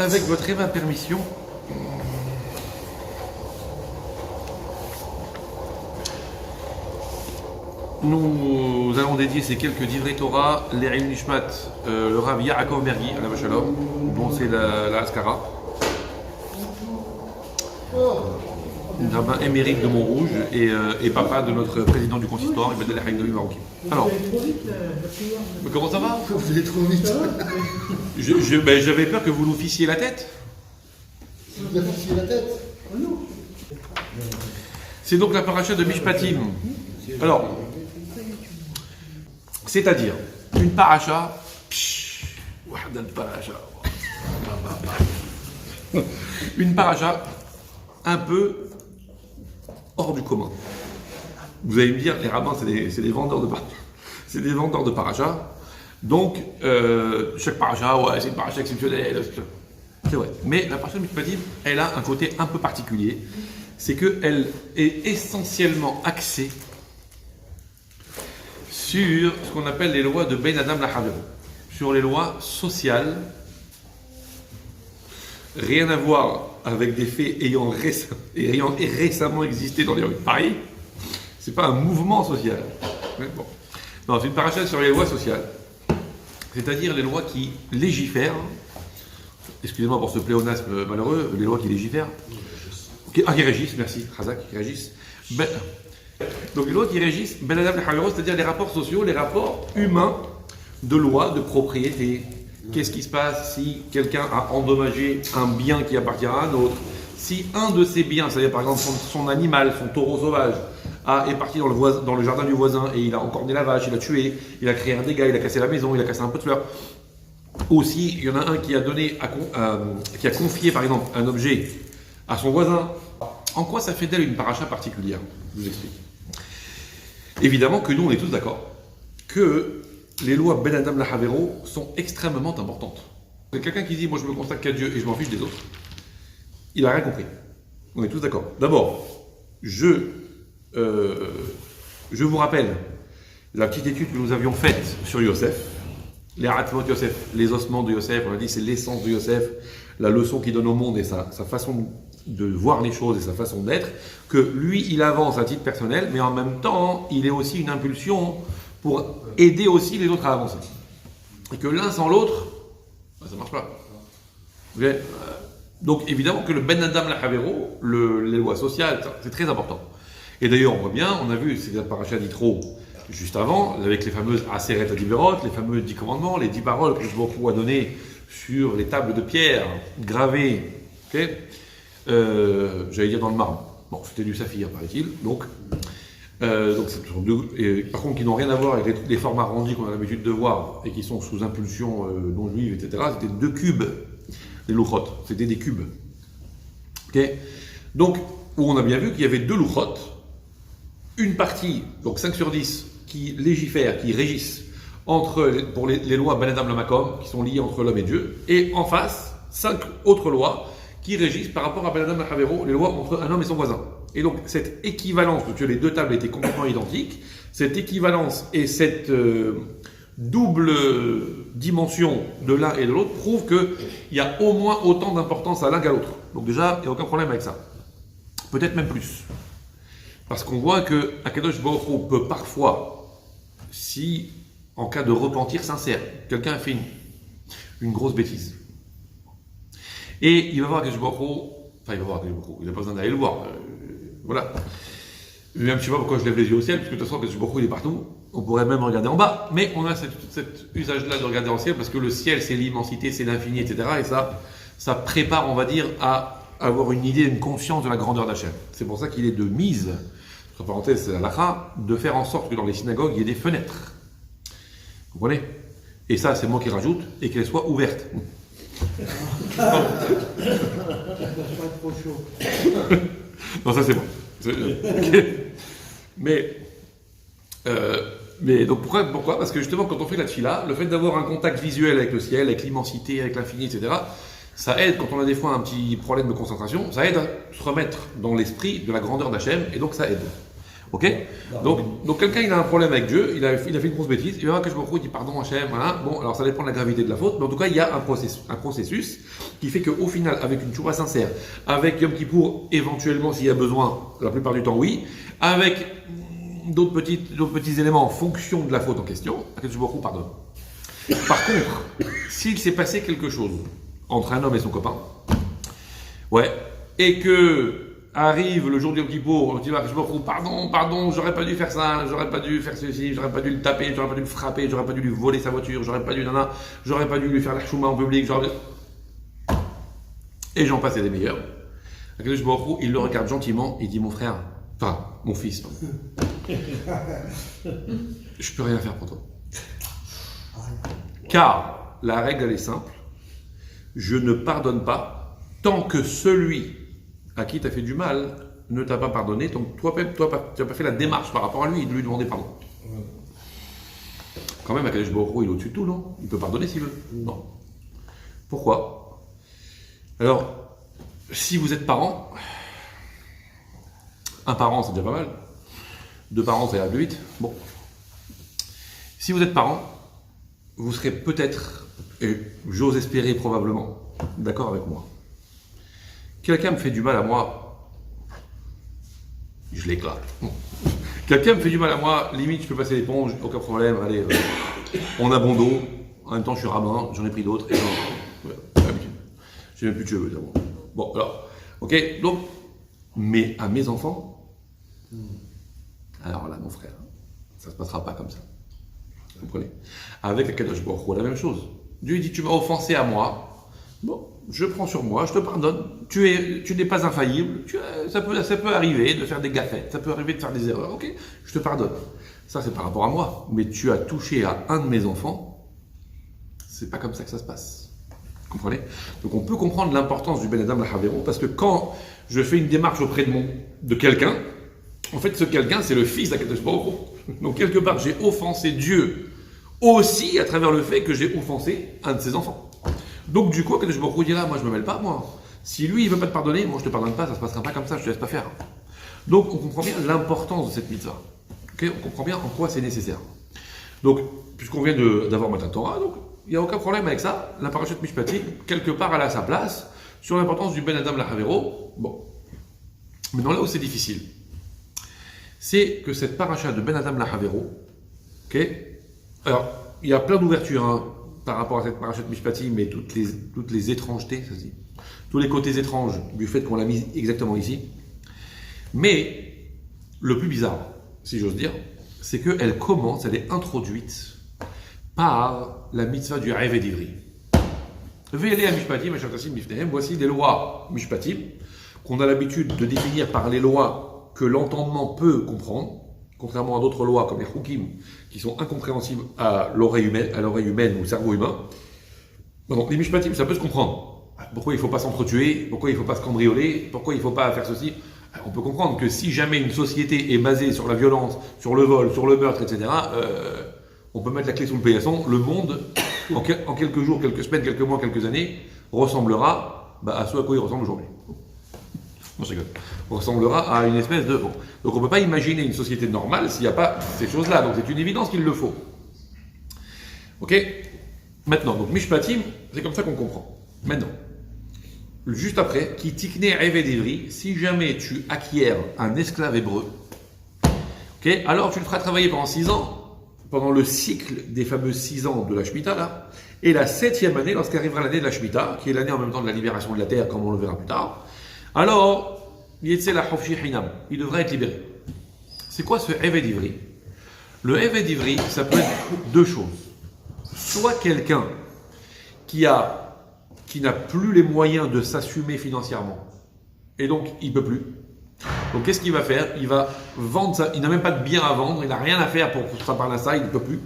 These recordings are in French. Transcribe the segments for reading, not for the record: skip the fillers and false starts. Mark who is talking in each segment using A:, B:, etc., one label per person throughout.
A: avec votre et ma permission, nous allons dédier ces quelques divrei Torah, l'Ereil Nishmat, le Rav Yaakov Mergi, à la Shalom, dont c'est la Haskara, rabbin émérite de Montrouge et papa de notre président du consistoire, Ibn El Haïm de Marocain. Alors, comment ça va?
B: Vous allez trop vite.
A: J'avais peur que vous nous fissiez la tête.
B: Vous avez fiché la tête.
A: C'est donc la paracha de Mishpatim. Alors, c'est-à-dire une paracha, une paracha un peu hors du commun. Vous allez me dire, les rabbins, c'est des vendeurs de paracha. C'est des vendeurs de paracha. Donc, chaque paracha, ouais, c'est une paracha exceptionnelle. C'est vrai. Mais la paracha de Mishpatim, elle a un côté un peu particulier. C'est qu'elle est essentiellement axée sur ce qu'on appelle les lois de Ben Adam Lahavero, sur les lois sociales, rien à voir avec des faits ayant récemment existé dans les rues de Paris. C'est pas un mouvement social. Bon. Non, c'est une paracha sur les lois sociales, c'est-à-dire les lois qui légifèrent. Excusez-moi pour ce pléonasme malheureux, les lois qui légifèrent. Qui régissent, merci, Razak, qui régissent. Donc les lois qui régissent, Ben Adam Lahavero, c'est-à-dire les rapports sociaux, les rapports humains de loi, de propriété. Qu'est-ce qui se passe si quelqu'un a endommagé un bien qui appartient à un autre? Si un de ces biens, c'est-à-dire par exemple son animal, son taureau sauvage, est parti dans le jardin du voisin et il a encorné la vache, il a tué, il a créé un dégât, il a cassé la maison, il a cassé un peu de fleurs. Aussi, il y en a un qui a qui a confié par exemple un objet à son voisin. En quoi ça fait d'elle une paracha particulière? Je vous explique. Évidemment que nous, on est tous d'accord que les lois Ben Adam Lahavero sont extrêmement importantes. C'est quelqu'un qui dit, moi je me consacre qu'à Dieu et je m'en fiche des autres. Il n'a rien compris. On est tous d'accord. D'abord, je vous rappelle la petite étude que nous avions faite sur Yosef, les Hatzmot Yosef, les ossements de Yosef. On a dit c'est l'essence de Yosef, la leçon qu'il donne au monde et sa façon de voir les choses et sa façon d'être, que lui il avance à titre personnel, mais en même temps il est aussi une impulsion pour aider aussi les autres à avancer. Et que l'un sans l'autre, ça ne marche pas. Okay. Donc évidemment que le Ben Adam Lahavero, les lois sociales, c'est très important. Et d'ailleurs on voit bien, on a vu, c'est la paracha d'Yitro juste avant, avec les fameuses Aseret Adiberot, les fameux 10 commandements, les 10 paroles que Shbokhu a données sur les tables de pierre gravées, okay, j'allais dire dans le marbre. Bon, c'était du saphir, paraît-il. Donc c'est deux, par contre, qui n'ont rien à voir avec les formats rendus qu'on a l'habitude de voir et qui sont sous impulsion non juive, etc. C'était 2 cubes, les louchot. C'était des cubes. Okay. Donc, où on a bien vu qu'il y avait 2 louchot, une partie, donc 5 sur 10, qui légifèrent, qui régissent pour les lois Ben Adam Lamakom, qui sont liées entre l'homme et Dieu, et en face, 5 autres lois qui régissent par rapport à Ben Adam Lahavero, les lois entre un homme et son voisin. Et donc, cette équivalence, parce que les 2 tables étaient complètement identiques, cette équivalence et cette double dimension de l'un et de l'autre prouvent qu'il y a au moins autant d'importance à l'un qu'à l'autre. Donc déjà, il n'y a aucun problème avec ça. Peut-être même plus. Parce qu'on voit que Akadosh Baruch Hu peut parfois, si, en cas de repentir sincère, quelqu'un a fait une grosse bêtise, et il va voir Akadosh Baruch Hu, enfin il va voir Akadosh Baruch Hu, il n'a pas besoin d'aller le voir, voilà. Même je ne sais pas pourquoi je lève les yeux au ciel, parce que de toute façon Akadosh Baruch Hu il est partout, on pourrait même regarder en bas, mais on a cet usage-là de regarder en ciel, parce que le ciel c'est l'immensité, c'est l'infini, etc. Et ça prépare, on va dire, à avoir une idée, une conscience de la grandeur d'Hachem. C'est pour ça qu'il est de mise, entre parenthèses, c'est la halakha, de faire en sorte que dans les synagogues, il y ait des fenêtres. Vous comprenez? Et ça, c'est moi qui rajoute, et qu'elles soient ouvertes. Non, ça c'est bon. Mais donc pourquoi? Parce que justement, quand on fait la tfila, le fait d'avoir un contact visuel avec le ciel, avec l'immensité, avec l'infini, etc., ça aide, quand on a des fois un petit problème de concentration, ça aide à se remettre dans l'esprit de la grandeur d'Hachem, et donc ça aide. Ok? Donc quelqu'un il a un problème avec Dieu, il a fait une grosse bêtise, il va voir que je me retrouve, il dit pardon Hachem, voilà. Bon, alors ça dépend de la gravité de la faute, mais en tout cas il y a un processus qui fait qu'au final, avec une tchouva sincère, avec Yom Kippour, éventuellement s'il y a besoin, la plupart du temps oui, avec d'autres petits éléments en fonction de la faute en question, que je me retrouve, pardonne. Par contre, s'il s'est passé quelque chose entre un homme et son copain, ouais, et que arrive le jour du Yom Kippour, on dit, je me retrouve, pardon, j'aurais pas dû faire ça, j'aurais pas dû faire ceci, j'aurais pas dû le taper, j'aurais pas dû le frapper, j'aurais pas dû lui voler sa voiture, j'aurais pas dû lui faire la chouma en public, et j'en passe et des meilleurs. Je me retrouve, il le regarde gentiment, il dit, mon frère, enfin, mon fils, je peux rien faire pour toi. Car la règle elle est simple, je ne pardonne pas tant que celui à qui tu as fait du mal ne t'a pas pardonné, donc tu n'as pas fait la démarche par rapport à lui de lui demander pardon. Quand même, Akadosh Baruch Hu, il est au-dessus de tout, non? Il peut pardonner s'il veut. Non. Pourquoi? Alors, si vous êtes parent, un parent c'est déjà pas mal, deux parents ça ira plus vite. Bon. Si vous êtes parent, vous serez peut-être, et j'ose espérer probablement, d'accord avec moi. Quelqu'un me fait du mal à moi, je l'éclate. Quelqu'un me fait du mal à moi, limite je peux passer l'éponge, aucun problème, allez, on a bon dos, en même temps je suis rabbin, j'en ai pris d'autres, et j'ai même plus de cheveux d'abord. Bon, alors, ok, donc, mais à mes enfants, alors là mon frère, ça se passera pas comme ça. Vous comprenez? Avec Akadosh Baruch Hu, la même chose. Dieu dit, tu m'as offensé à moi, bon, je prends sur moi, je te pardonne, tu n'es pas infaillible, ça peut arriver de faire des gaffettes, ça peut arriver de faire des erreurs, ok, je te pardonne. Ça c'est par rapport à moi, mais tu as touché à un de mes enfants, c'est pas comme ça que ça se passe. Vous comprenez? Donc on peut comprendre l'importance du Ben Adam Lahavero, parce que quand je fais une démarche auprès de quelqu'un, en fait ce quelqu'un c'est le fils d'Akadosh Baruch Hu. Donc quelque part j'ai offensé Dieu aussi à travers le fait que j'ai offensé un de ses enfants. Donc du coup, Akadosh Baruch Hu dit là, moi je me mêle pas, moi. Si lui il veut pas te pardonner, moi je te pardonne pas, ça se passera pas comme ça, je te laisse pas faire. Donc on comprend bien l'importance de cette mitzvah. Okay, on comprend bien en quoi c'est nécessaire. Donc, puisqu'on vient d'avoir Matan Torah, donc il n'y a aucun problème avec ça. La parashat Mishpatim, quelque part, elle a sa place sur l'importance du Ben Adam Lahavero. Bon. Maintenant là où c'est difficile, c'est que cette parasha de Ben Adam Lahavero, ok, alors il y a plein d'ouvertures, hein, par rapport à cette parashat Mishpatim, mais toutes les étrangetés, ça se dit, tous les côtés étranges du fait qu'on l'a mise exactement ici. Mais le plus bizarre, si j'ose dire, c'est qu'elle commence, elle est introduite par la mitzvah du Heved Ivri. Ve'elei Mishpatim, voici des lois Mishpatim, qu'on a l'habitude de définir par les lois que l'entendement peut comprendre, contrairement à d'autres lois comme les Hukim, qui sont incompréhensibles à l'oreille humaine ou au cerveau humain. Donc les Mishpatim, ça peut se comprendre. Pourquoi il ne faut pas s'entretuer? Pourquoi il ne faut pas se cambrioler? Pourquoi il ne faut pas faire ceci? On peut comprendre que si jamais une société est basée sur la violence, sur le vol, sur le meurtre, etc., on peut mettre la clé sous le paillasson. Le monde, en quelques jours, quelques semaines, quelques mois, quelques années, ressemblera à ce à quoi il ressemble aujourd'hui. Non, je rigole. Ressemblera à une espèce de... Bon. Donc on ne peut pas imaginer une société normale s'il n'y a pas ces choses-là. Donc c'est une évidence qu'il le faut. Ok? Maintenant, donc Mishpatim, c'est comme ça qu'on comprend. Maintenant, juste après, qui tikne Heved Ivri, si jamais tu acquiers un esclave hébreu, ok, alors tu le feras travailler pendant 6 ans, pendant le cycle des fameux 6 ans de la Shemitah, là, et la 7e année, lorsqu'arrivera l'année de la Shemitah, qui est l'année en même temps de la libération de la terre, comme on le verra plus tard, alors, Yetze la Hofshi Hinam, il devrait être libéré. C'est quoi ce Heved Ivri? Le Heved Ivri, ça peut être deux choses. Soit quelqu'un qui n'a plus les moyens de s'assumer financièrement, et donc il ne peut plus. Donc qu'est-ce qu'il va faire? Il va vendre ça, il n'a même pas de bien à vendre, il n'a rien à faire pour ça par là ça, il ne peut plus.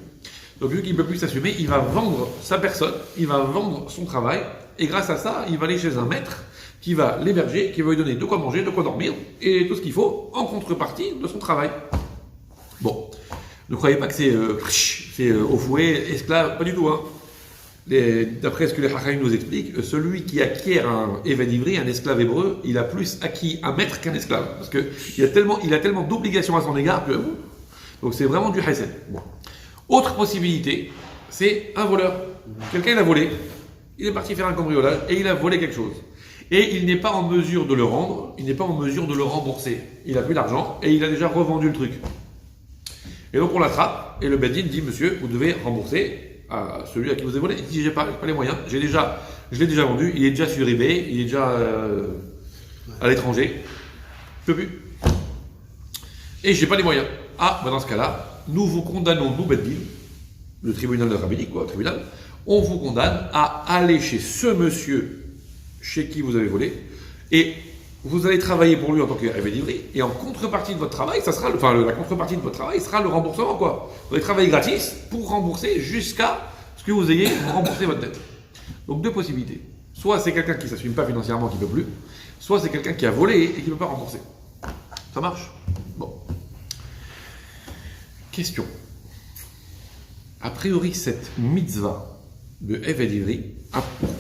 A: Donc vu qu'il ne peut plus s'assumer, il va vendre sa personne, il va vendre son travail, et grâce à ça, il va aller chez un maître qui va l'héberger, qui va lui donner de quoi manger, de quoi dormir, et tout ce qu'il faut en contrepartie de son travail. Bon, ne croyez pas que c'est au fouet, esclave, pas du tout, hein. D'après ce que les Hachamim nous expliquent, celui qui acquiert un Eved Ivri, un esclave hébreu, il a plus acquis un maître qu'un esclave. Parce qu'il a tellement d'obligations à son égard que. Donc c'est vraiment du Hesed. Bon. Autre possibilité, c'est un voleur. Quelqu'un il a volé, il est parti faire un cambriolage et il a volé quelque chose. Et il n'est pas en mesure de le rendre, il n'est pas en mesure de le rembourser. Il a plus d'argent et il a déjà revendu le truc. Et donc on l'attrape et le Bedin dit monsieur, vous devez rembourser à celui à qui vous avez volé. Il dit j'ai pas les moyens, je l'ai déjà vendu, il est déjà sur eBay, il est déjà à l'étranger, je peux plus. Et j'ai pas les moyens. Ah, dans ce cas-là, nous vous condamnons, nous Bedin, le tribunal de rabbinique, quoi, le tribunal, on vous condamne à aller chez ce monsieur chez qui vous avez volé, et vous allez travailler pour lui en tant qu'Eved Ivri, et en contrepartie de votre travail, la contrepartie de votre travail sera le remboursement, quoi. Vous allez travailler gratis pour rembourser jusqu'à ce que vous ayez remboursé votre dette. Donc deux possibilités. Soit c'est quelqu'un qui ne s'assume pas financièrement, qui ne peut plus, soit c'est quelqu'un qui a volé et qui ne peut pas rembourser. Ça marche? Bon. Question. A priori, cette mitzvah de Eved Ivri,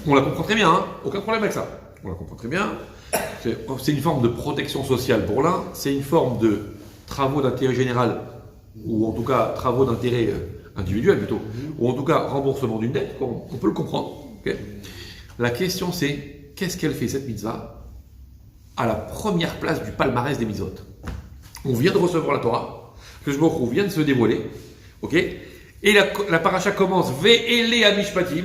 A: on la comprend très bien, hein, aucun problème avec ça. On la comprend très bien. C'est une forme de protection sociale pour l'un, c'est une forme de travaux d'intérêt général, ou en tout cas travaux d'intérêt individuel plutôt, ou en tout cas remboursement d'une dette, on peut le comprendre. Okay. La question c'est, qu'est-ce qu'elle fait cette mitzvah à la première place du palmarès des mitzvot? On vient de recevoir la Torah, que je vient de se dévoiler, ok, et la paracha commence Ve'ele Amishpatim,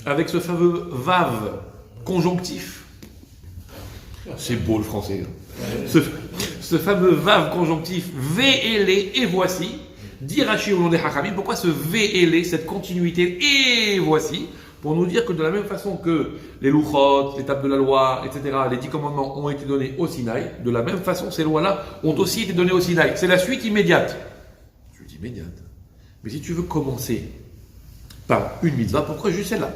A: avec ce fameux vav conjonctif. C'est beau le français. Ce fameux vav conjonctif Ve'ele et voici, dit Rashi au nom des Hachamim. Pourquoi ce Ve'ele, cette continuité et voici? Pour nous dire que de la même façon que les louchot, les tables de la loi, etc., les 10 commandements ont été donnés au Sinaï, de la même façon ces lois-là ont aussi été données au Sinaï. C'est la suite immédiate. Suite immédiate. Mais si tu veux commencer par une mitzvah, pourquoi juste celle-là?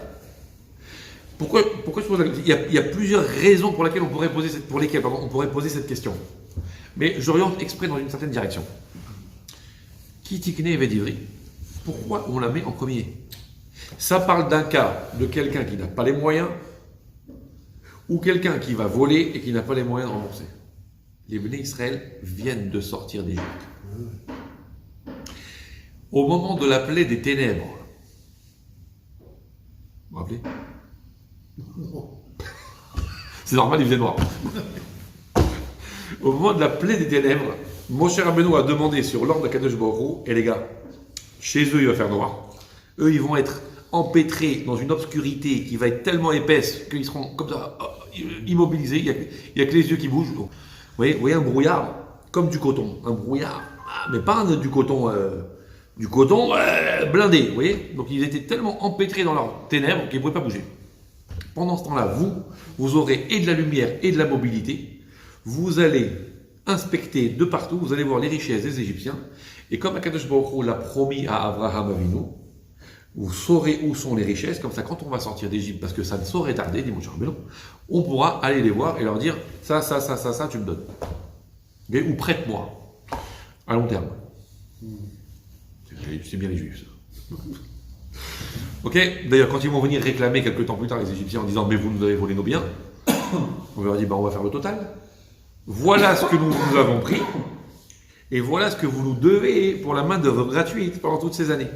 A: Pourquoi je pose la question? Il y a plusieurs raisons pour lesquelles on pourrait poser cette question. Mais j'oriente exprès dans une certaine direction. Qui tikne Eved Ivri? Pourquoi on la met en premier? Ça parle d'un cas de quelqu'un qui n'a pas les moyens ou quelqu'un qui va voler et qui n'a pas les moyens de rembourser. Les Bnei Israël viennent de sortir d'Égypte. Au moment de la plaie des ténèbres, vous vous rappelez? C'est normal, il faisait noir. Au moment de la plaie des ténèbres, Moshe Rabbeinu a demandé sur l'ordre de Kadosh Baruch Hu, et les gars, chez eux il va faire noir. Eux ils vont être empêtrés dans une obscurité qui va être tellement épaisse qu'ils seront comme ça, immobilisés, il n'y a que les yeux qui bougent. Vous voyez un brouillard, comme du coton. Un brouillard, mais pas du coton blindé, vous voyez. Donc ils étaient tellement empêtrés dans leurs ténèbres qu'ils ne pouvaient pas bouger. Pendant ce temps-là, vous aurez et de la lumière et de la mobilité. Vous allez inspecter de partout, vous allez voir les richesses des Égyptiens. Et comme Akadosh Baruch Hu l'a promis à Abraham Avinu, vous saurez où sont les richesses. Comme ça, quand on va sortir d'Égypte, parce que ça ne saurait tarder, dit Moshe Rabbeinu, on pourra aller les voir et leur dire ça, tu me donnes. Okay, ou prête-moi. À long terme. C'est bien les Juifs, ça. Ok, d'ailleurs, quand ils vont venir réclamer quelques temps plus tard les Égyptiens en disant mais vous nous avez volé nos biens, on leur dit on va faire le total. Voilà ce que nous vous avons pris, et voilà ce que vous nous devez pour la main-d'œuvre gratuite pendant toutes ces années.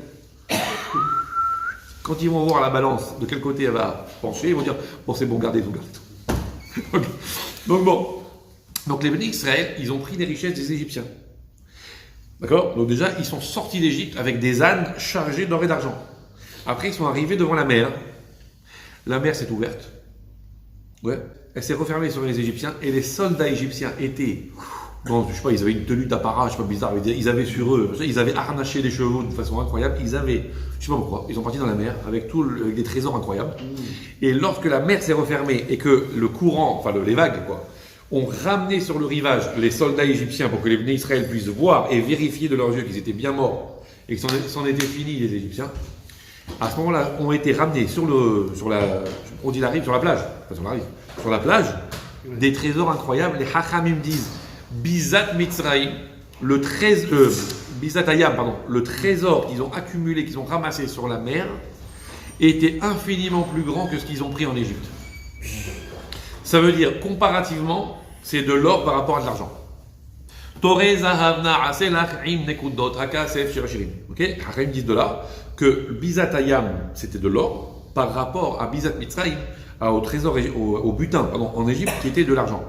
A: Quand ils vont voir la balance de quel côté elle va pencher, ils vont dire bon, c'est bon, gardez tout. Okay. Donc les Bnei Israël, ils ont pris des richesses des Égyptiens. D'accord? Donc déjà, ils sont sortis d'Égypte avec des ânes chargés d'or et d'argent. Après, ils sont arrivés devant la mer. La mer s'est ouverte. Ouais. Elle s'est refermée sur les Égyptiens et les soldats égyptiens étaient, bon, je sais pas, ils avaient une tenue d'apparat, je sais pas, bizarre, ils avaient sur eux, ils avaient harnaché les chevaux de façon incroyable, je sais pas pourquoi, ils sont partis dans la mer avec des trésors incroyables. Et lorsque la mer s'est refermée et que le courant, enfin les vagues, ont ramené sur le rivage les soldats égyptiens pour que les Bnei Israël puissent voir et vérifier de leurs yeux qu'ils étaient bien morts et que c'en était fini les Égyptiens. À ce moment-là, ont été ramenés sur la plage, pas sur la rive, sur la plage, des trésors incroyables. Les Hachamim disent Bizat Mitzrayim, Bizat Hayam, le trésor qu'ils ont accumulé, qu'ils ont ramassé sur la mer, était infiniment plus grand que ce qu'ils ont pris en Égypte. Ça veut dire, comparativement, c'est de l'or par rapport à de l'argent. Toreh zahavna aselach im nekudot hakasef shirashirim. Ok, Hachamim disent de là que Bizat Hayam c'était de l'or par rapport à Bizat Mitzrayim, au trésor, au butin, pardon, en Égypte qui était de l'argent.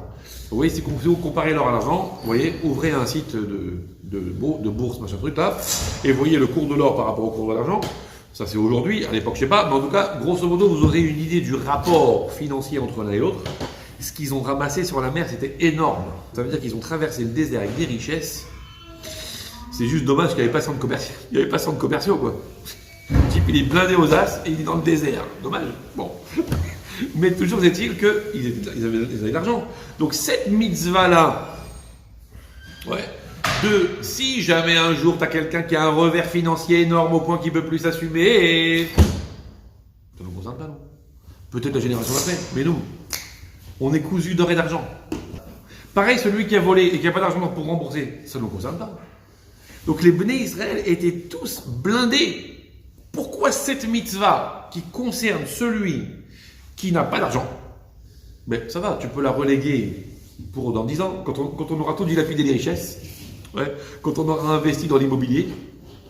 A: Vous voyez, si vous comparez l'or à l'argent, vous voyez, ouvrez un site de bourse, machin truc là, et vous voyez le cours de l'or par rapport au cours de l'argent. Ça c'est aujourd'hui, à l'époque je sais pas, mais en tout cas, grosso modo, vous aurez une idée du rapport financier entre l'un et l'autre. Ce qu'ils ont ramassé sur la mer, c'était énorme. Ça veut dire qu'ils ont traversé le désert avec des richesses. C'est juste dommage qu'il n'y avait pas de centre commercial. Il n'y avait pas de centre commerciaux, quoi. Le type, il est blindé aux as et il est dans le désert. Dommage. Bon. Mais toujours est-il qu'ils avaient de l'argent. Donc cette mitzvah-là, ouais, si jamais un jour tu as quelqu'un qui a un revers financier énorme au point qu'il ne peut plus s'assumer, et ça ne nous concerne pas, non. Peut-être la génération d'après, mais nous, on est cousu d'or et d'argent. Pareil, celui qui a volé et qui n'a pas d'argent pour rembourser, ça ne nous concerne pas. Donc les Bnei Israël étaient tous blindés. Pourquoi cette mitzvah qui concerne celui qui n'a pas d'argent? Mais ça va, tu peux la reléguer pour dans 10 ans, quand on aura tout dilapidé les richesses, ouais, quand on aura investi dans l'immobilier,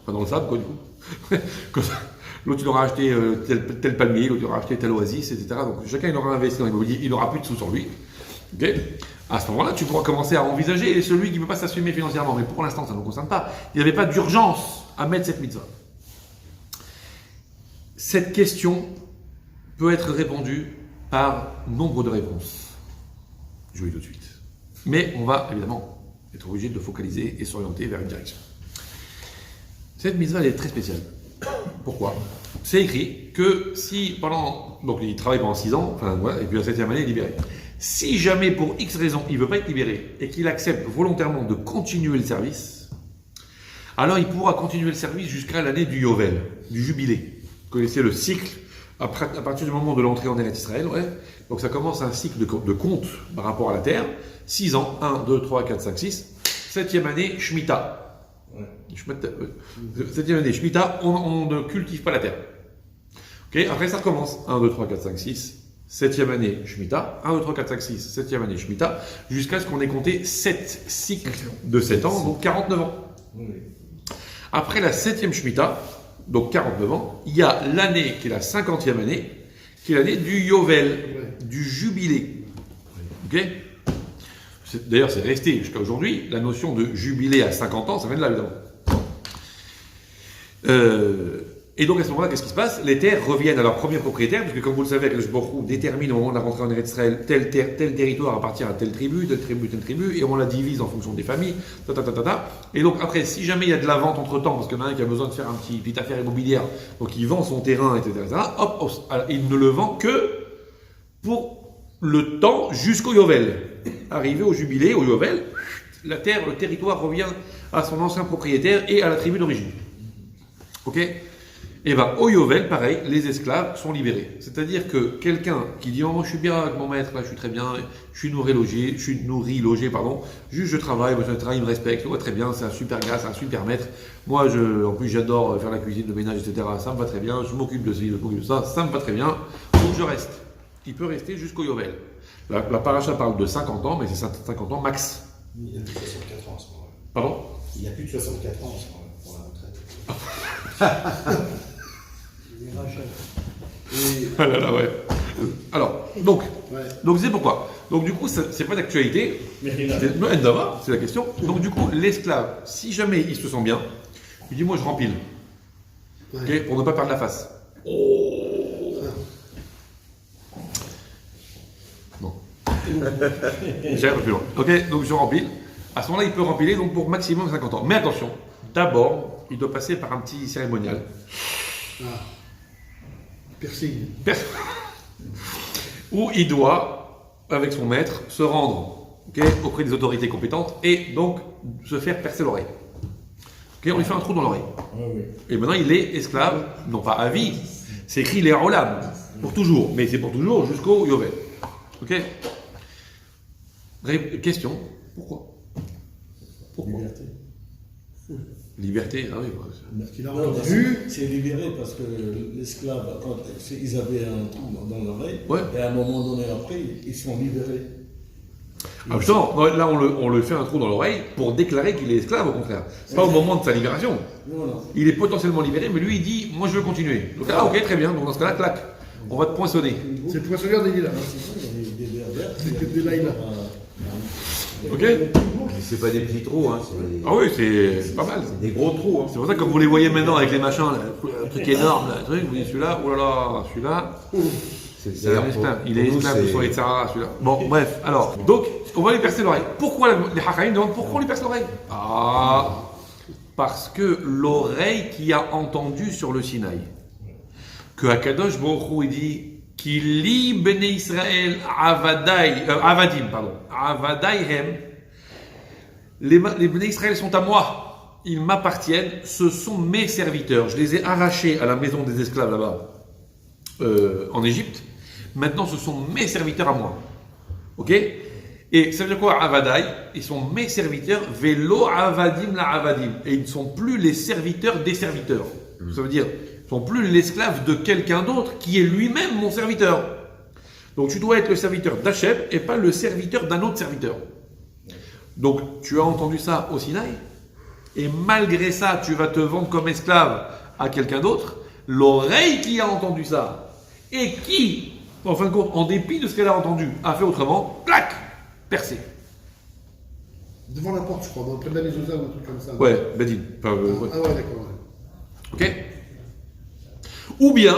A: enfin dans le sable, quoi, du coup. L'autre, il aura acheté tel palmier, l'autre, il aura acheté tel oasis, etc. Donc chacun, il aura investi dans l'immobilier, il n'aura plus de sous sur lui. Okay. À ce moment-là, tu pourras commencer à envisager celui qui ne peut pas s'assumer financièrement. Mais pour l'instant, ça ne nous concerne pas. Il n'y avait pas d'urgence à mettre cette mitzvah. Cette question peut être répondue par nombre de réponses. Je vais tout de suite. Mais on va évidemment être obligé de focaliser et s'orienter vers une direction. Cette mitzvah, elle est très spéciale. Pourquoi? C'est écrit que si donc il travaille pendant 6 ans, enfin voilà, et puis la 7e année, il est libéré. Si jamais pour X raison, il ne veut pas être libéré et qu'il accepte volontairement de continuer le service, alors il pourra continuer le service jusqu'à l'année du Yovel, du jubilé. Vous connaissez le cycle à partir du moment de l'entrée en Eretz Israël, ouais. Donc ça commence un cycle de compte par rapport à la terre. 6 ans, 1, 2, 3, 4, 5, 6. 7e année, Shemitah. Ouais. 7e année, Shemitah, on ne cultive pas la terre. Okay. Après ça recommence. 1, 2, 3, 4, 5, 6. 7e année, Shemitah. 1, 2, 3, 4, 5, 6. 7e année, Shemitah. Jusqu'à ce qu'on ait compté 7 cycles de 7 ans, donc 49 ans. Oui. Après la 7e Shemitah, donc 49 ans, il y a l'année qui est la 50e année, qui est l'année du Yovel, du jubilé. Ok? D'ailleurs, c'est resté jusqu'à aujourd'hui. La notion de jubilé à 50 ans, ça vient de là, évidemment. Et donc à ce moment-là, qu'est-ce qui se passe? Les terres reviennent à leur premier propriétaire, puisque comme vous le savez, le Shborou détermine au moment de la rentrée en Eretz Israël, tel territoire appartient à telle tribu, et on la divise en fonction des familles, Et donc après, si jamais il y a de la vente entre-temps, parce qu'il y en a un qui a besoin de faire un petite affaire immobilière, donc il vend son terrain, etc., il ne le vend que pour le temps jusqu'au Yovel. Arrivé au jubilé, au Yovel, la terre, le territoire revient à son ancien propriétaire et à la tribu d'origine. Ok? Et bien, au Yovel, pareil, les esclaves sont libérés. C'est-à-dire que quelqu'un qui dit « Oh, moi, je suis bien avec mon maître, là, je suis très bien, je suis nourri, logé, juste je travaille, il me respecte, ouais, très bien, c'est un super gars, c'est un super maître. Moi, en plus, j'adore faire la cuisine, le ménage, etc. Ça me va très bien, je m'occupe de ci, je m'occupe de ça, ça me va très bien, donc je reste. » Il peut rester jusqu'au Yovel. La paracha parle de 50 ans, mais c'est 50 ans max.
B: Il n'y a plus de 64 ans à ce moment-là.
A: Pardon?
B: Il n'y a plus de 64 ans à ce moment-là pour la retraite.
A: Ah là là, ouais. Alors, donc c'est pourquoi. Donc du coup, c'est pas d'actualité. C'est la question. Donc du coup, l'esclave, si jamais il se sent bien, il dit moi je rempile. Okay, pour ne pas perdre la face. Non. J'ai un peu plus loin. Ok, donc je rempile. À ce moment-là, il peut rempiler donc pour maximum 50 ans. Mais attention, d'abord, il doit passer par un petit cérémonial.
B: Piercing.
A: Où il doit, avec son maître, se rendre auprès des autorités compétentes et donc se faire percer l'oreille. On lui fait un trou dans l'oreille. Et maintenant, il est esclave, non pas à vie, c'est écrit les Olam, pour toujours, mais c'est pour toujours jusqu'au Yovel. Ok? Question, pourquoi?
B: Liberté.
A: Liberté, ah oui.
B: Parce qu'il a
C: Non,
B: entendu.
C: c'est libéré parce que l'esclave, quand ils avaient un trou dans l'oreille,
A: Ouais.
C: et à un moment donné après, ils sont libérés.
A: Ah, justement, là on le fait un trou dans l'oreille pour déclarer qu'il est esclave, au contraire. C'est pas au moment de sa libération.
C: Voilà.
A: Il est potentiellement libéré, mais lui il dit moi je veux continuer. Donc ah ok très bien, donc dans ce cas-là, clac, on va te poinçonner.
B: C'est le poissonneur des lilas.
C: Des berbères.
B: C'est que des laïlas.
A: Ok.
D: Mais c'est pas des petits trous, hein,
A: Ah oui, c'est pas mal.
D: c'est des gros trous. Hein.
A: C'est pour ça que comme vous les voyez maintenant avec les machins, là, un truc énorme, là, un truc, vous dites celui-là, oh là là, celui-là, c'est un esclave. Il est esclave de Soirée de Sarah, celui-là. Bon, bref, alors, donc, on va lui percer l'oreille. Pourquoi les Hakhaïm demandent pourquoi on lui perce l'oreille? Ah, parce que l'oreille qui a entendu sur le Sinaï, que Akadosh Baruch Hu, il dit qu'il lit Bnei Israël Avadim, pardon, Avadaihem, les Bnei Israël sont à moi, ils m'appartiennent, ce sont mes serviteurs. Je les ai arrachés à la maison des esclaves là-bas, en Égypte. Maintenant, ce sont mes serviteurs à moi. Ok? Et ça veut dire quoi, Avadai? Ils sont mes serviteurs, Velo Avadim la Avadim. Et ils ne sont plus les serviteurs des serviteurs. Ça veut dire, ils ne sont plus l'esclave de quelqu'un d'autre qui est lui-même mon serviteur. Donc tu dois être le serviteur d'Hachem et pas le serviteur d'un autre serviteur. Donc tu as entendu ça au Sinaï, et malgré ça, tu vas te vendre comme esclave à quelqu'un d'autre. L'oreille qui a entendu ça, et qui, en fin de compte, en dépit de ce qu'elle a entendu, a fait autrement, clac, percé.
B: Devant la porte, je crois, près de la mezouza ou un truc comme ça.
A: Ouais, Bedin. Enfin, ouais.
B: Ah ouais, d'accord. Ouais.
A: Ok. Ou bien,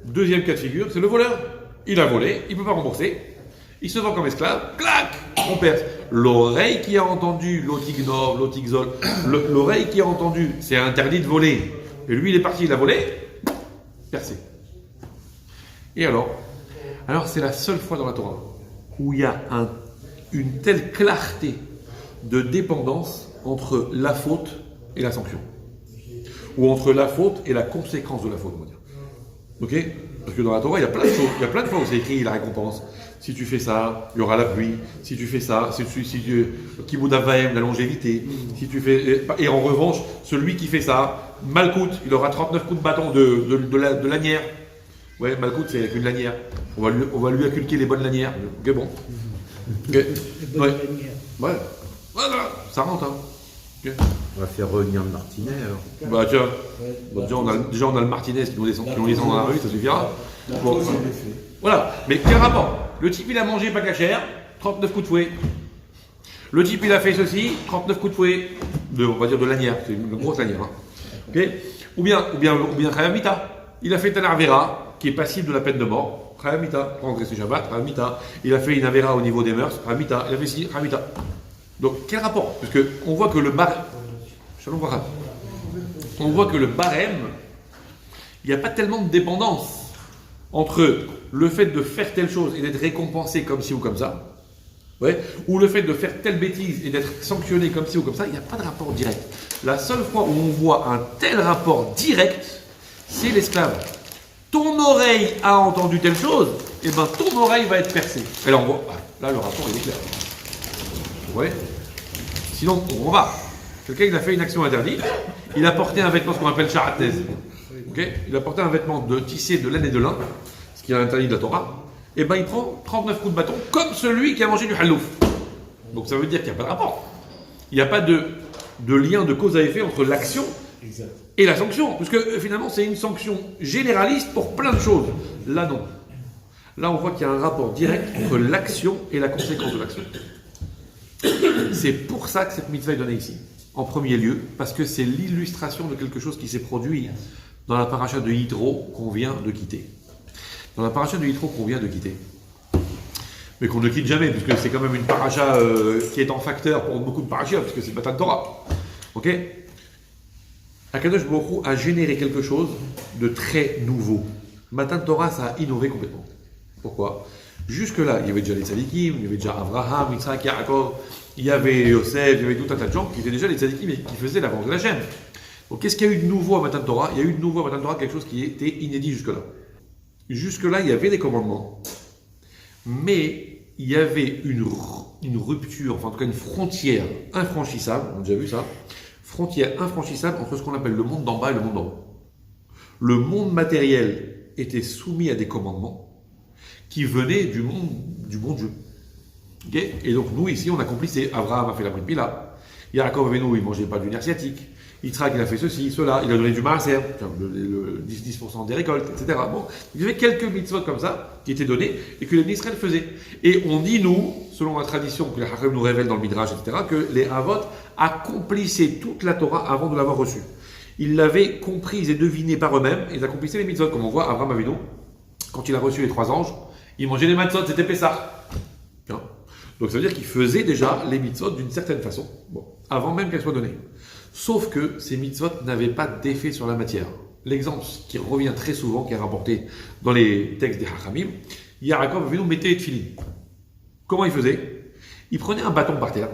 A: deuxième cas de figure, c'est le voleur. Il a volé, il ne peut pas rembourser, il se vend comme esclave, clac, on perce. L'oreille qui a entendu l'otignov, l'otigzol, l'oreille qui a entendu, c'est interdit de voler. Et lui, il est parti, il a volé, percé. Et alors c'est la seule fois dans la Torah où il y a une telle clarté de dépendance entre la faute et la sanction. Ou entre la faute et la conséquence de la faute, on va dire. Ok? Parce que dans la Torah, il y a plein de choses. Il y a plein de fois où c'est écrit la récompense. Si tu fais ça, il y aura la pluie. Si tu fais ça, si tu Kibud Avaim, la longévité. Si tu fais, et en revanche, celui qui fait ça, Malkout, il aura 39 coups de bâton de lanière. Ouais, Malkout, c'est avec une lanière. On va lui inculquer les bonnes lanières. Ok, bon. Ok. Ouais. Ouais. Voilà, ça rentre, hein. Okay.
D: On va faire revenir le Martinet alors.
A: Bah tiens, bon, déjà on a le Martinez qui nous descend dans la rue, ça suffira. Bon, voilà, mais quel rapport? Le type il a mangé pas cachère, 39 coups de fouet. Le type il a fait ceci, 39 coups de fouet. On va dire de lanière, c'est une grosse lanière. Hein. Okay. Ou bien Chayav Mita. Il a fait un Avera qui est passible de la peine de mort. Chayav Mita, transgresser Shabbat, Chayav Mita. Il a fait une Avera au niveau des mœurs, Chayav Mita. Il a fait ci, Chayav Mita. Donc, quel rapport? Parce qu'on voit que le barème, il n'y a pas tellement de dépendance entre le fait de faire telle chose et d'être récompensé comme ci ou comme ça, ouais, ou le fait de faire telle bêtise et d'être sanctionné comme ci ou comme ça, il n'y a pas de rapport direct. La seule fois où on voit un tel rapport direct, c'est l'esclave. Ton oreille a entendu telle chose, et ben ton oreille va être percée. Et là, on voit, là le rapport il est clair. Ouais. Sinon, on va. Quelqu'un il a fait une action interdite, il a porté un vêtement, ce qu'on appelle charatez. Okay, il a porté un vêtement de tissé de laine et de lin, ce qui est interdit de la Torah, et ben il prend 39 coups de bâton, comme celui qui a mangé du halouf. Donc ça veut dire qu'il n'y a pas de rapport. Il n'y a pas de lien de cause à effet entre l'action et la sanction, parce que finalement c'est une sanction généraliste pour plein de choses. Là non. Là on voit qu'il y a un rapport direct entre l'action et la conséquence de l'action. C'est pour ça que cette mitzvah est donnée ici, en premier lieu, parce que c'est l'illustration de quelque chose qui s'est produit dans la paracha de Yitro qu'on vient de quitter. Dans la paracha de Yitro qu'on vient de quitter, mais qu'on ne quitte jamais, puisque c'est quand même une paracha qui est en facteur pour beaucoup de parachas, puisque c'est Matan Torah. Ok? Akadosh Baruch Hu a généré quelque chose de très nouveau. Matan Torah, ça a innové complètement. Pourquoi? Jusque-là, il y avait déjà les tzadikim, il y avait déjà Abraham, Yitzhak, Yaakov, il y avait Yosef, il y avait tout un tas de gens qui étaient déjà les tzadikim et qui faisaient la vente de la chaîne. Donc qu'est-ce qu'il y a eu de nouveau à Matan Torah? Il y a eu de nouveau à Matan Torah quelque chose qui était inédit jusque-là. Jusque-là, il y avait des commandements, mais il y avait une rupture, enfin en tout cas une frontière infranchissable, on a déjà vu ça, frontière infranchissable entre ce qu'on appelle le monde d'en bas et le monde d'en haut. Le monde matériel était soumis à des commandements qui venaient du monde Dieu. Okay, et donc nous ici on accomplissait. Abraham a fait la brit Mila, Yaakov Avinu il mangeait pas du nerf sciatique, Yitzhak il a fait ceci, cela, il a donné du maaser, le 10% des récoltes, etc. Bon, il y avait quelques mitzvot comme ça qui étaient donnés et que les Israël faisaient. Et on dit nous, selon la tradition que les Hachem nous révèlent dans le Midrash, etc., que les Havot accomplissaient toute la Torah avant de l'avoir reçue. Ils l'avaient comprise et devinée par eux-mêmes, et ils accomplissaient les mitzvot, comme on voit Abraham Avinu, quand il a reçu les 3 anges, il mangeait les matzot, c'était Pessah. Donc ça veut dire qu'il faisait déjà les mitzvot d'une certaine façon, bon, avant même qu'elles soient données. Sauf que ces mitzvot n'avaient pas d'effet sur la matière. L'exemple qui revient très souvent, qui est rapporté dans les textes des Hachamim, Yaakov Avinu mettait les tefilin. Comment il faisait? Il prenait un bâton par terre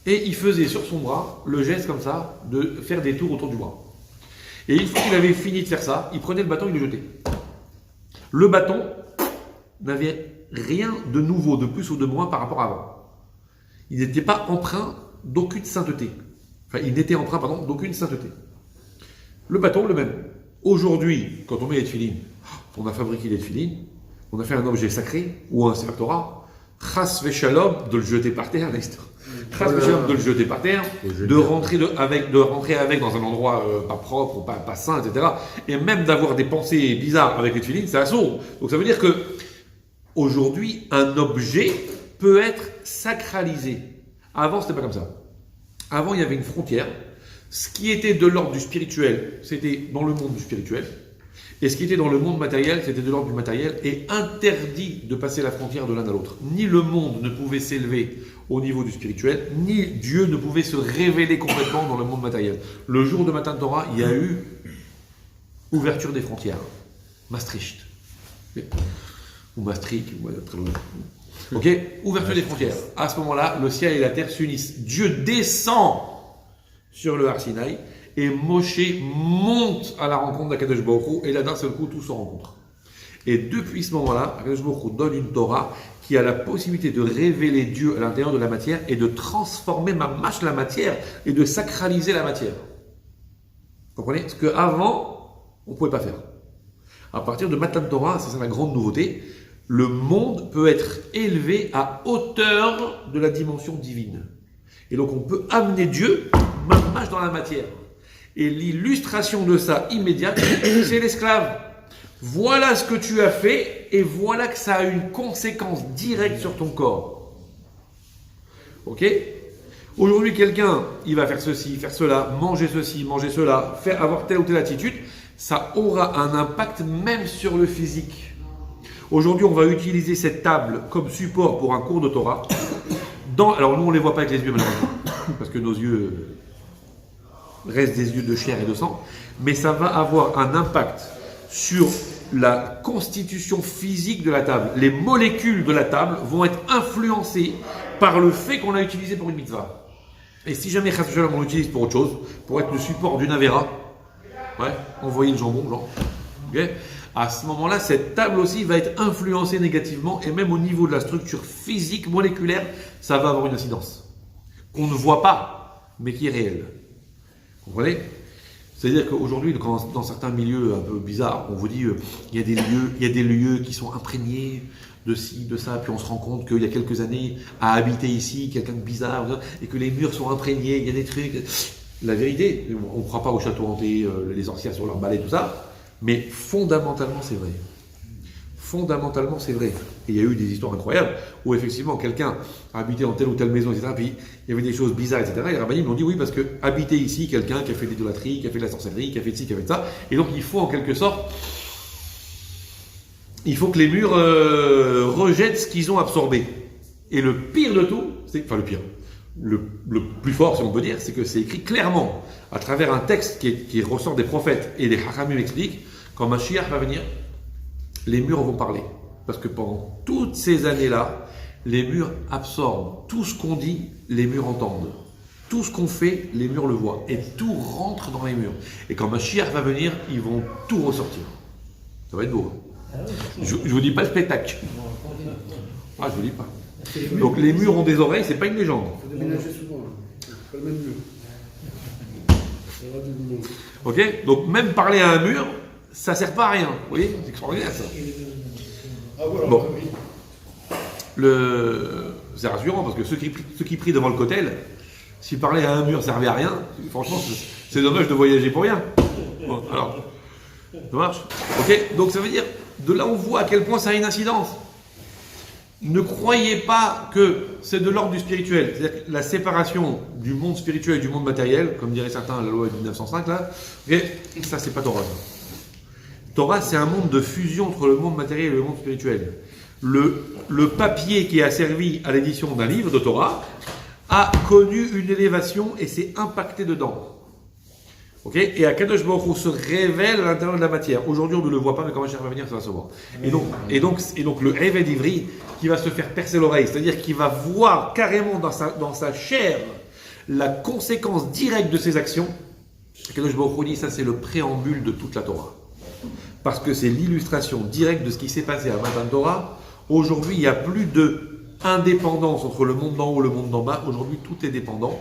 A: et il faisait sur son bras le geste comme ça de faire des tours autour du bras. Et une fois qu'il avait fini de faire ça, il prenait le bâton et il le jetait. Le bâton n'avait rien de nouveau, de plus ou de moins par rapport à avant. Il n'était pas empreint d'aucune sainteté. Enfin, il n'était empreint, pardon, d'aucune sainteté. Le bâton, le même. Aujourd'hui, quand on met les tefilin, on a fabriqué les tefilin, on a fait un objet sacré, ou un Sefer Torah, chas v'shalom, de le jeter par terre, chas v'shalom, de le jeter par terre, de rentrer avec dans un endroit pas propre, ou pas sain, etc. Et même d'avoir des pensées bizarres avec les tefilin, c'est assourd. Donc ça veut dire que aujourd'hui, un objet peut être sacralisé. Avant, c'était pas comme ça. Avant, il y avait une frontière. Ce qui était de l'ordre du spirituel, c'était dans le monde du spirituel. Et ce qui était dans le monde matériel, c'était de l'ordre du matériel. Et interdit de passer la frontière de l'un à l'autre. Ni le monde ne pouvait s'élever au niveau du spirituel, ni Dieu ne pouvait se révéler complètement dans le monde matériel. Le jour de Matan Torah, il y a eu ouverture des frontières. Maastricht. Ou Maastricht, très loin. Ok, ouverture des frontières. À ce moment-là, le ciel et la terre s'unissent. Dieu descend sur le Har Sinaï et Moshe monte à la rencontre d'Akadosh Baruch Hu et là d'un seul coup tous se rencontrent. Et depuis ce moment-là, Akadosh Baruch Hu donne une Torah qui a la possibilité de révéler Dieu à l'intérieur de la matière et de transformer la matière et de sacraliser la matière. Vous comprenez? Ce qu'avant, on ne pouvait pas faire. À partir de Matan Torah, c'est ça la grande nouveauté. Le monde peut être élevé à hauteur de la dimension divine. Et donc on peut amener Dieu mamash dans la matière. Et l'illustration de ça immédiate, c'est l'esclave. Voilà ce que tu as fait et voilà que ça a une conséquence directe sur ton corps. Ok? Aujourd'hui, quelqu'un, il va faire ceci, faire cela, manger ceci, manger cela, avoir telle ou telle attitude, ça aura un impact même sur le physique. Aujourd'hui, on va utiliser cette table comme support pour un cours de Torah. Alors nous, on ne les voit pas avec les yeux, malheureusement, parce que nos yeux restent des yeux de chair et de sang, mais ça va avoir un impact sur la constitution physique de la table. Les molécules de la table vont être influencées par le fait qu'on l'a utilisé pour une mitzvah. Et si jamais on l'utilise pour autre chose, pour être le support d'une avéra, envoyer le jambon, genre, okay, à ce moment-là, cette table aussi va être influencée négativement et même au niveau de la structure physique, moléculaire, ça va avoir une incidence qu'on ne voit pas, mais qui est réelle. Vous comprenez? C'est-à-dire qu'aujourd'hui, dans certains milieux un peu bizarres, on vous dit il y a des lieux qui sont imprégnés de ci, de ça, puis on se rend compte qu'il y a quelques années, à habiter ici, quelqu'un de bizarre, et que les murs sont imprégnés, il y a des trucs. La vérité, on ne croit pas au château hanté, les sorcières sur leur balai, tout ça. Mais fondamentalement, c'est vrai. Fondamentalement, c'est vrai. Et il y a eu des histoires incroyables où effectivement quelqu'un a habité dans telle ou telle maison, etc. Puis il y avait des choses bizarres, etc. Et les rabbinim m'ont dit oui, parce que habiter ici, quelqu'un qui a fait de l'idolâtrie, qui a fait de la sorcellerie, qui a fait de ci, qui a fait de ça. Et donc il faut en quelque sorte, il faut que les murs rejettent ce qu'ils ont absorbé. Et le pire de tout, le plus fort, si on peut dire, c'est que c'est écrit clairement à travers un texte qui ressort des prophètes et les Hachamim expliquent quand Mashiach va venir, les murs vont parler. Parce que pendant toutes ces années-là, les murs absorbent. Tout ce qu'on dit, les murs entendent. Tout ce qu'on fait, les murs le voient. Et tout rentre dans les murs. Et quand Mashiach va venir, ils vont tout ressortir. Ça va être beau. Je vous dis pas le spectacle. Je vous dis pas. Donc les murs ont des oreilles, c'est pas une légende.
B: Il faut déménager souvent. C'est pas le même mur.
C: Il y aura du boulot.
A: Ok? Donc même parler à un mur, ça sert pas à rien. Vous voyez? C'est extraordinaire ça.
B: Ah voilà,
A: Bon.
B: oui.
A: C'est rassurant parce que ceux qui prient devant le cotel, si parler à un mur servait à rien, franchement, c'est dommage de voyager pour rien. Bon, alors, ça marche? Ok? Donc ça veut dire, de là on voit à quel point ça a une incidence. Ne croyez pas que c'est de l'ordre du spirituel. C'est-à-dire que la séparation du monde spirituel et du monde matériel, comme diraient certains, la loi de 1905, là, ok, ça c'est pas Torah. Ça. Torah, c'est un monde de fusion entre le monde matériel et le monde spirituel. Le papier qui a servi à l'édition d'un livre de Torah a connu une élévation et s'est impacté dedans. Okay, et Akadosh Baruch Hu se révèle à l'intérieur de la matière. Aujourd'hui, on ne le voit pas, mais quand Mashiach va venir, ça va se voir. Et donc le réveil d'Ivry qui va se faire percer l'oreille, c'est-à-dire qu'il va voir carrément dans sa chair la conséquence directe de ses actions. Akadosh Baruch Hu dit, ça c'est le préambule de toute la Torah. Parce que c'est l'illustration directe de ce qui s'est passé à Matan Torah. Aujourd'hui, il n'y a plus d'indépendance entre le monde d'en haut et le monde d'en bas. Aujourd'hui, tout est dépendant.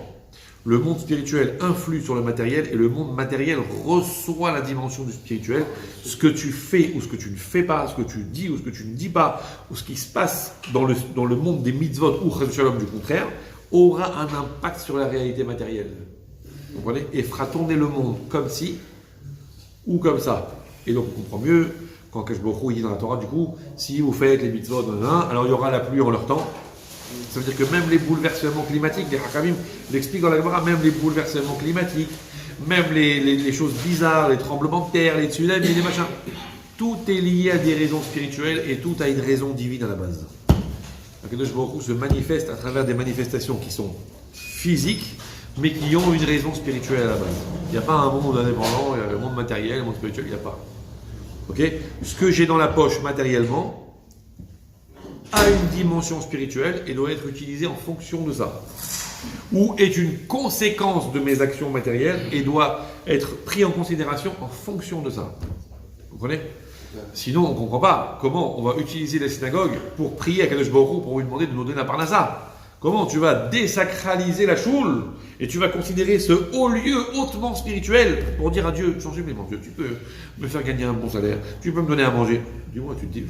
A: Le monde spirituel influe sur le matériel et le monde matériel reçoit la dimension du spirituel. Ce que tu fais ou ce que tu ne fais pas, ce que tu dis ou ce que tu ne dis pas, ou ce qui se passe dans le monde des mitzvot ou Chas Shalom du contraire, aura un impact sur la réalité matérielle. Vous comprenez? Et fera tourner le monde comme ci ou comme ça. Et donc on comprend mieux quand Akadosh Baruch Hu dit dans la Torah, du coup, si vous faites les mitzvot, alors il y aura la pluie en leur temps. Ça veut dire que même les bouleversements climatiques, les Hakamim l'expliquent dans la Gemara, même les bouleversements climatiques, même les choses bizarres, les tremblements de terre, les tsunamis, les machins, tout est lié à des raisons spirituelles et tout a une raison divine à la base. Akadosh Baruch Hu se manifeste à travers des manifestations qui sont physiques, mais qui ont une raison spirituelle à la base. Il n'y a pas un monde indépendant, il y a le monde matériel, le monde spirituel, il n'y a pas. Ok? Ce que j'ai dans la poche matériellement a une dimension spirituelle et doit être utilisé en fonction de ça. Ou est une conséquence de mes actions matérielles et doit être pris en considération en fonction de ça. Vous comprenez? Sinon, on ne comprend pas comment on va utiliser la synagogue pour prier à Kadosh Baruch Hu pour lui demander de nous donner la parnassa. Comment tu vas désacraliser la choule et tu vas considérer ce haut lieu hautement spirituel pour dire à Dieu, sensiblement Dieu, tu peux me faire gagner un bon salaire, tu peux me donner à manger. Dis-moi, tu te dis,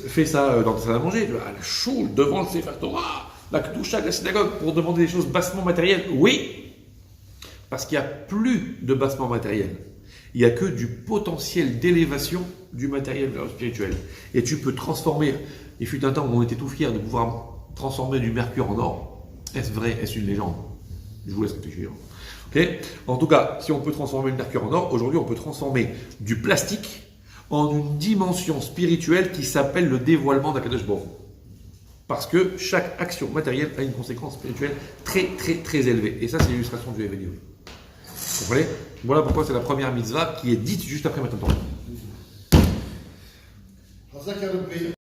A: fais ça dans ta salle à manger, tu vois, la choule devant le Sefer Torah, la Kedusha de la synagogue pour demander des choses bassement matérielles. Oui, parce qu'il n'y a plus de bassement matériel. Il n'y a que du potentiel d'élévation du matériel vers le spirituel. Et tu peux transformer. Il fut un temps où on était tout fiers de pouvoir transformer du mercure en or. Est-ce vrai? Est-ce une légende? Je vous laisse réfléchir. Okay? En tout cas, si on peut transformer le mercure en or, aujourd'hui on peut transformer du plastique en une dimension spirituelle qui s'appelle le dévoilement d'Akadosh Baruch Hu. Parce que chaque action matérielle a une conséquence spirituelle très très très élevée. Et ça c'est l'illustration du Eved Ivri. Vous comprenez? Voilà pourquoi c'est la première mitzvah qui est dite juste après Matan Torah.
B: Hazak Rabbi.